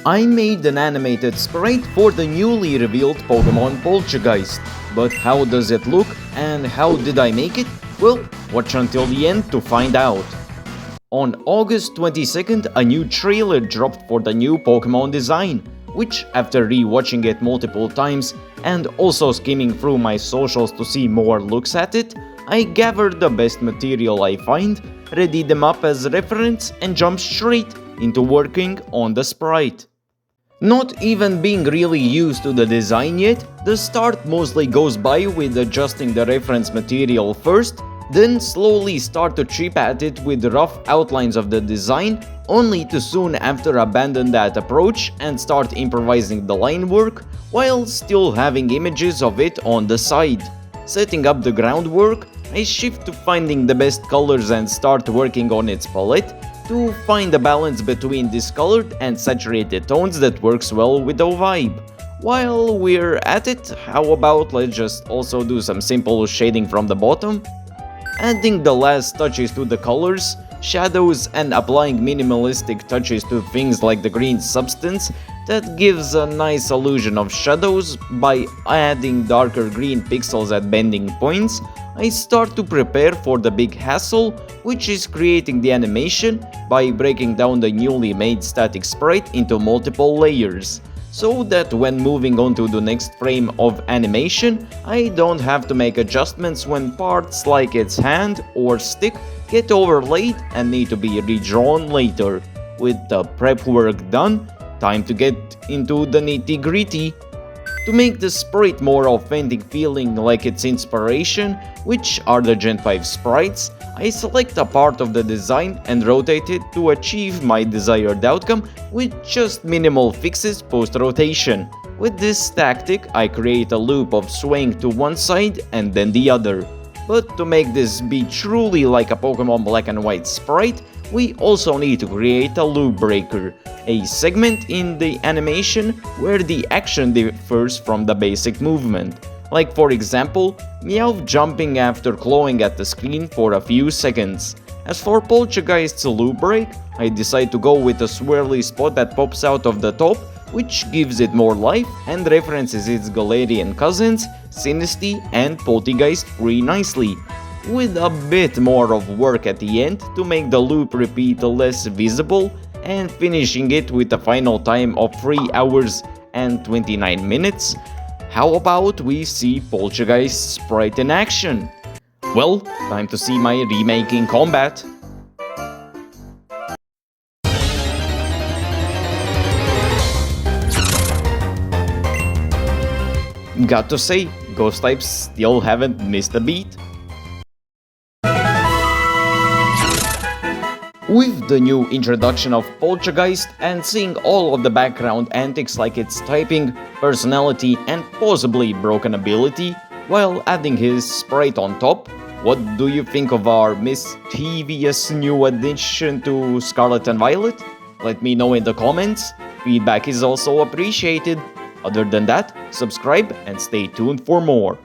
I made an animated sprite for the newly revealed Pokemon Poltchageist. But how does it look and how did I make it? Well, watch until the end to find out. On August 22nd, a new trailer dropped for the new Pokemon design, which, after rewatching it multiple times and also skimming through my socials to see more looks at it, I gathered the best material I find, readied them up as reference and jumped straight into working on the sprite. Not even being really used to the design yet, the start mostly goes by with adjusting the reference material first, then slowly start to chip at it with rough outlines of the design, only to soon after abandon that approach and start improvising the line work, while still having images of it on the side. Setting up the groundwork, I shift to finding the best colors and start working on its palette, to find a balance between discolored and saturated tones that works well with the vibe. While we're at it, how about let's just also do some simple shading from the bottom? Adding the last touches to the colors, shadows, and applying minimalistic touches to things like the green substance that gives a nice illusion of shadows by adding darker green pixels at bending points, I start to prepare for the big hassle, which is creating the animation by breaking down the newly made static sprite into multiple layers, so that when moving on to the next frame of animation, I don't have to make adjustments when parts like its hand or stick get overlaid and need to be redrawn later. With the prep work done, time to get into the nitty-gritty. To make the sprite more authentic, feeling like its inspiration, which are the Gen 5 sprites, I select a part of the design and rotate it to achieve my desired outcome with just minimal fixes post-rotation. With this tactic, I create a loop of swaying to one side and then the other. But to make this be truly like a Pokemon Black and White sprite, we also need to create a loop breaker, a segment in the animation where the action differs from the basic movement. Like for example, Meowth jumping after clawing at the screen for a few seconds. As for Poltchageist's loop break, I decide to go with a swirly spot that pops out of the top, which gives it more life and references its Galarian cousins, Sinistea and Poltchageist pretty nicely, with a bit more of work at the end to make the loop repeat less visible, and finishing it with a final time of 3 hours and 29 minutes. How about we see Poltchageist sprite in action? Well, time to see my remake in combat. Got to say, ghost types still haven't missed a beat. With the new introduction of Poltchageist and seeing all of the background antics like its typing, personality and possibly broken ability, while adding his sprite on top, what do you think of our mischievous new addition to Scarlet and Violet? Let me know in the comments, feedback is also appreciated. Other than that, subscribe and stay tuned for more.